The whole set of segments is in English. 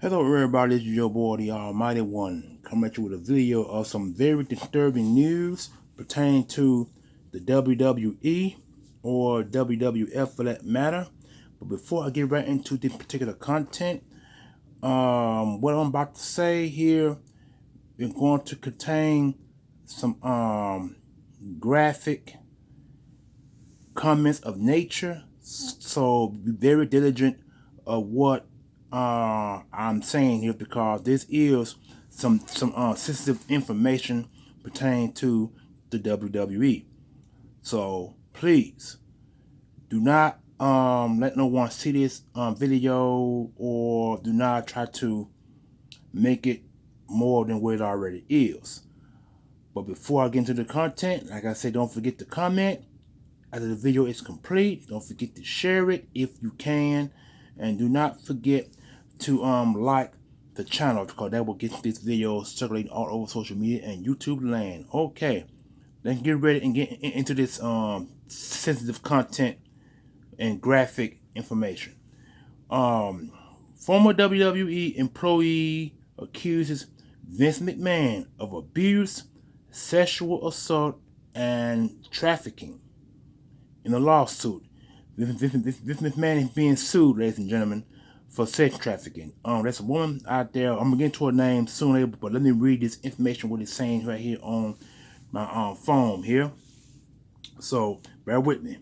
Hello everybody, this is your boy the Almighty One coming at you with a video of some very disturbing news pertaining to the WWE or WWF for that matter. But before I get right into the particular content, what I'm about to say here is going to contain some graphic comments of nature, so be very diligent of what I'm saying here, because this is some sensitive information pertaining to the WWE. So please do not let no one see this video, or do not try to make it more than what it already is. But before I get into the content, like I said, don't forget to comment after the video is complete. Don't forget to share it if you can, and do not forget to like the channel, because that will get this video circulating all over social media and YouTube land. Okay, let's get ready and get into this sensitive content and graphic information. Former WWE employee accuses Vince McMahon of abuse, sexual assault, and trafficking in a lawsuit. Vince McMahon is being sued, ladies and gentlemen, for sex trafficking. There's a woman out there. I'm gonna get into her name soon, but let me read this information, what it's saying right here on my phone here. So bear with me.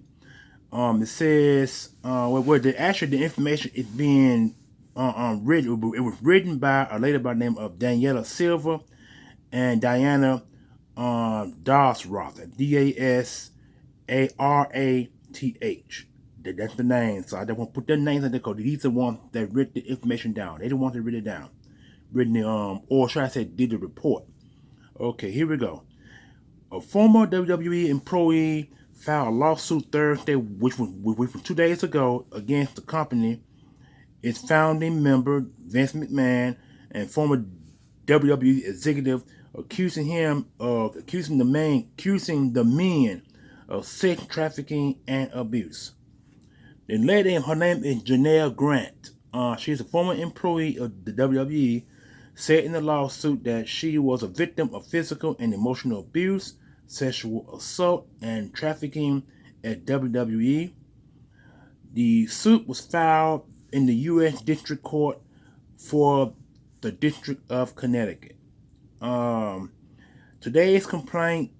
It says where the information is being written. It was written by a lady by the name of Daniela Silva and Diana Dasrath, Dasarath. That's the name. So I don't want to put their names in there, because these are the ones that wrote the information down. They don't want to write it down. Or should I say, did the report. Okay, here we go. A former WWE employee filed a lawsuit Thursday, which was 2 days ago, against the company, its founding member Vince McMahon, and former WWE executive, accusing the men of sex trafficking and abuse. The lady, her name is J.Grant. She's a former employee of the WWE, said in the lawsuit that she was a victim of physical and emotional abuse, sexual assault, and trafficking at WWE. The suit was filed in the U.S. District Court for the District of Connecticut. Today's complaint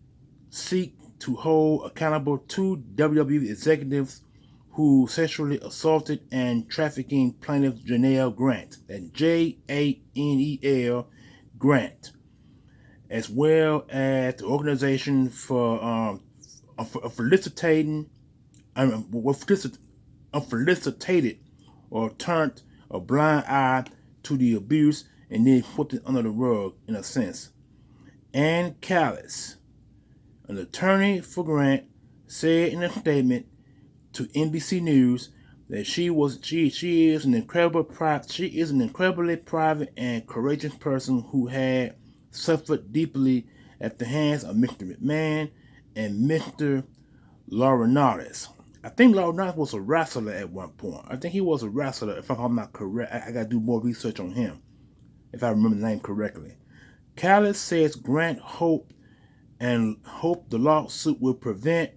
seeks to hold accountable two WWE executives who sexually assaulted and trafficking plaintiff Janelle Grant, that's Janel Grant, as well as the organization for felicitated or turned a blind eye to the abuse and then put it under the rug, in a sense. Ann Callis, an attorney for Grant, said in a statement to NBC News that she is an incredibly private and courageous person who had suffered deeply at the hands of Mr. McMahon and Mr. Laurinaitis. I think Laurinaitis was a wrestler at one point. I think he was a wrestler, if I'm not correct. I gotta do more research on him, if I remember the name correctly. Callis says Grant hoped the lawsuit will prevent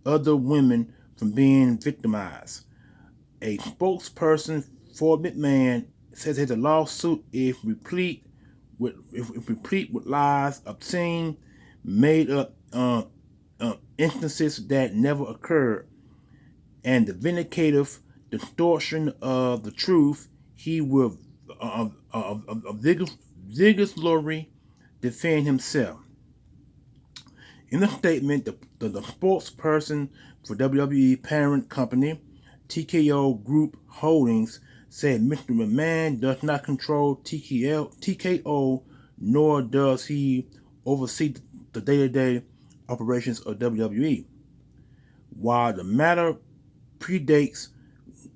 other women from being victimized. A spokesperson for McMahon says that the lawsuit is replete with lies, obscene, made up instances that never occurred, and the vindicative distortion of the truth. He will vigorously defend himself. In a statement, the spokesperson for WWE parent company, TKO Group Holdings, said Mr. McMahon does not control TKO, nor does he oversee the day-to-day operations of WWE. While the matter predates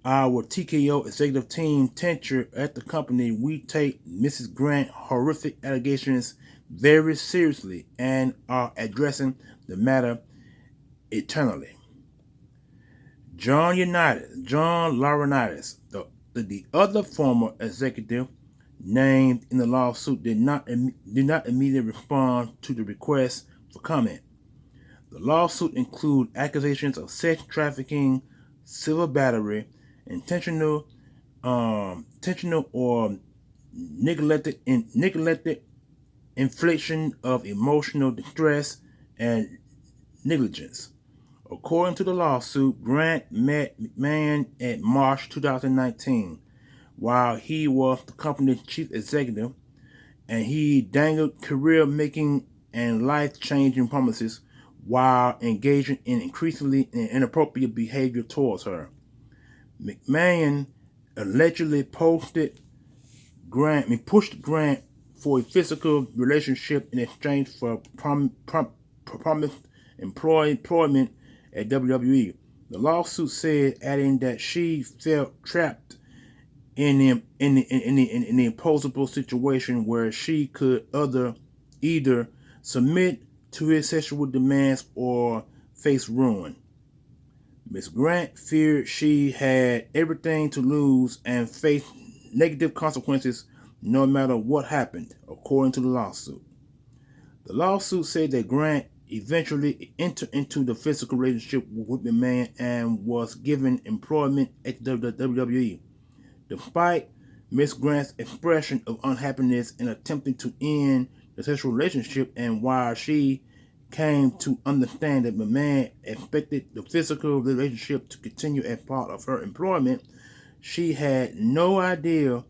our TKO executive team tenure at the company, we take Mrs. Grant's horrific allegations very seriously and are addressing the matter eternally. John Laurinaitis, the other former executive, named in the lawsuit did not immediately respond to the request for comment. The lawsuit includes accusations of sex trafficking, civil battery, intentional or neglected infliction of emotional distress and negligence. According to the lawsuit, Grant met McMahon in March 2019 while he was the company's chief executive, and he dangled career-making and life-changing promises while engaging in increasingly inappropriate behavior towards her. McMahon allegedly pushed Grant for a physical relationship in exchange for promised employment at WWE. The lawsuit said, adding that she felt trapped in the impossible situation where she could either submit to his sexual demands or face ruin. Ms. Grant feared she had everything to lose and faced negative consequences no matter what happened, according to the lawsuit. The lawsuit said that Grant eventually entered into the physical relationship with McMahon and was given employment at the WWE. Despite Ms. Grant's expression of unhappiness in attempting to end the sexual relationship, and while she came to understand that McMahon expected the physical relationship to continue as part of her employment, she had no idea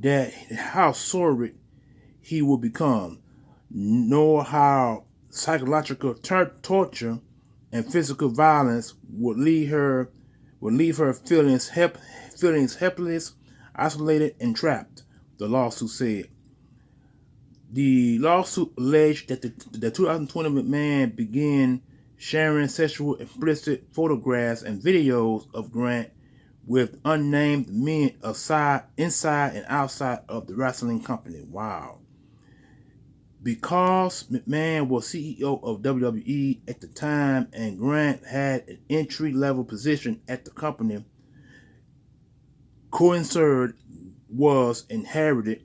that how sordid he would become, nor how psychological torture and physical violence would leave her feeling helpless, isolated, and trapped, the lawsuit said. The lawsuit alleged that the 2020 McMahon began sharing sexual explicit photographs and videos of Grant with unnamed men inside and outside of the wrestling company. Wow. Because McMahon was CEO of WWE at the time and Grant had an entry-level position at the company, coincided was inherited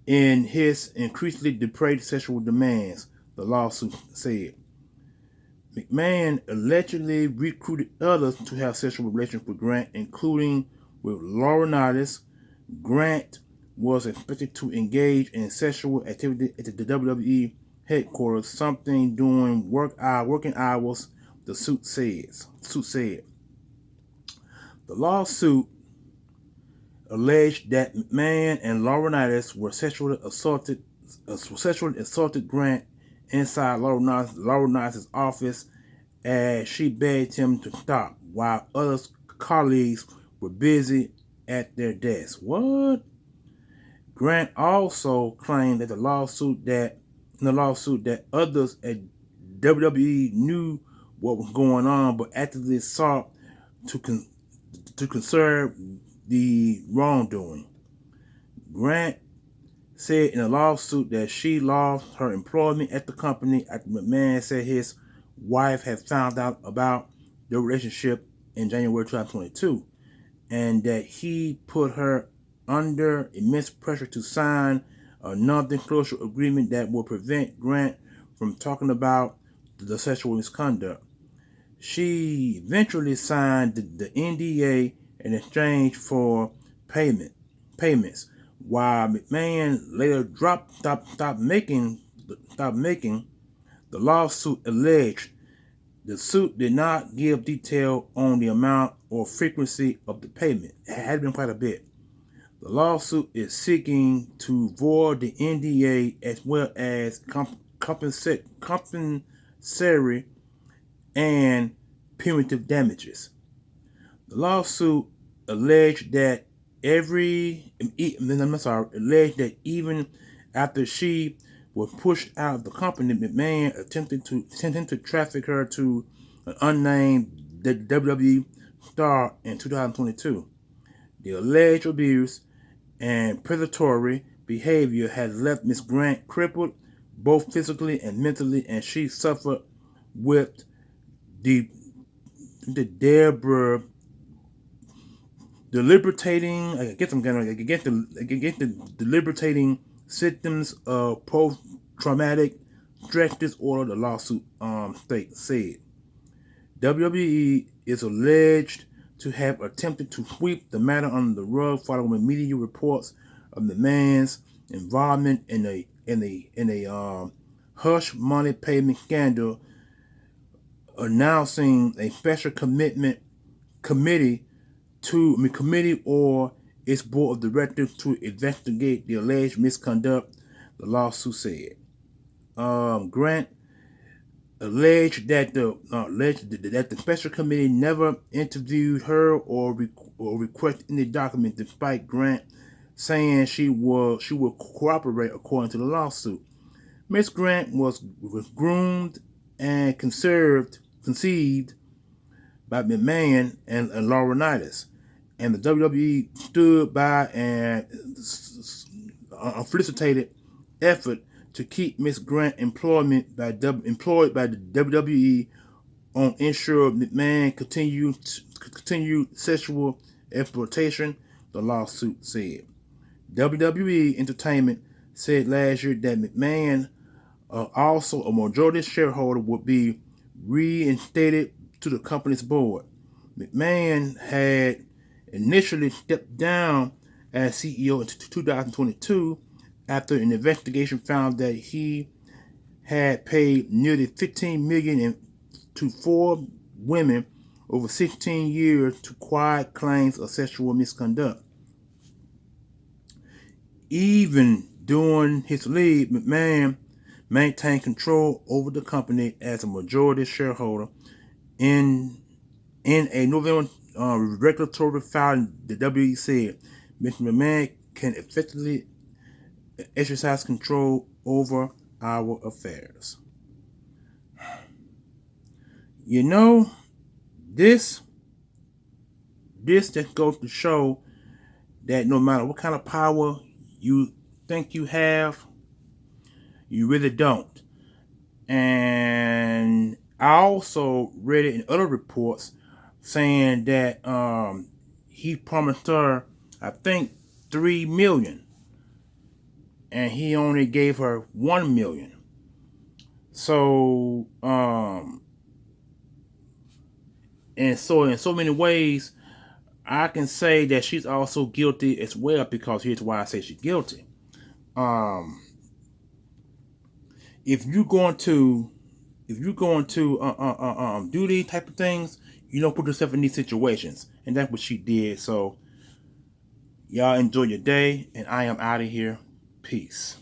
in his increasingly depraved sexual demands, the lawsuit said. McMahon allegedly recruited others to have sexual relations with Grant, including with Laurinaitis. Grant was expected to engage in sexual activity at the WWE headquarters, something during working hours, the suit said. The lawsuit alleged that McMahon and Laurinaitis were sexually assaulted Grant inside Laurinaitis' office as she begged him to stop, while other colleagues were busy at their desks. What? Grant also claimed that in the lawsuit that others at WWE knew what was going on, but actively sought to conserve the wrongdoing. Grant said in a lawsuit that she lost her employment at the company after McMahon said his wife had found out about their relationship in January 2022, and that he put her under immense pressure to sign a non-disclosure agreement that would prevent Grant from talking about the sexual misconduct. She eventually signed the NDA in exchange for payments, while McMahon later stopped making. The lawsuit alleged the suit did not give detail on the amount or frequency of the payment. It had been quite a bit. The lawsuit is seeking to void the NDA as well as compensatory and punitive damages. The lawsuit alleged that even after she was pushed out of the company, McMahon attempted to traffic her to an unnamed WWE star in 2022. The alleged abuse and predatory behavior has left Ms. Grant crippled both physically and mentally, and she suffered with the debilitating. I get the debilitating symptoms of post-traumatic stress disorder. The lawsuit said WWE is alleged to have attempted to sweep the matter under the rug following media reports of McMahon's involvement in a hush money payment scandal, announcing a special committee or its board of directors to investigate the alleged misconduct, the lawsuit said. Grant alleged that the special committee never interviewed her or requested any document, despite Grant saying she would cooperate according to the lawsuit. Ms. Grant was groomed and conceived by McMahon and Laurinaitis, and the WWE stood by and felicitated effort to keep Ms. Grant employed by the WWE on ensure McMahon continued sexual exploitation, the lawsuit said. WWE Entertainment said last year that McMahon, also a majority shareholder, would be reinstated to the company's board. McMahon had initially stepped down as CEO in 2022 after an investigation found that he had paid nearly $15 million to 4 women over 16 years to quiet claims of sexual misconduct. Even during his leave, McMahon maintained control over the company as a majority shareholder. In a November regulatory filing, the WWE said Mr. McMahon can effectively exercise control over our affairs. You know, this just goes to show that no matter what kind of power you think you have, you really don't. And I also read it in other reports saying that he promised her, I think, $3 million, and he only gave her $1 million. So, and so in so many ways, I can say that she's also guilty as well, because here's why I say she's guilty. If you're going to do these type of things, you don't put yourself in these situations, and that's what she did. So y'all enjoy your day, and I am out of here. Peace.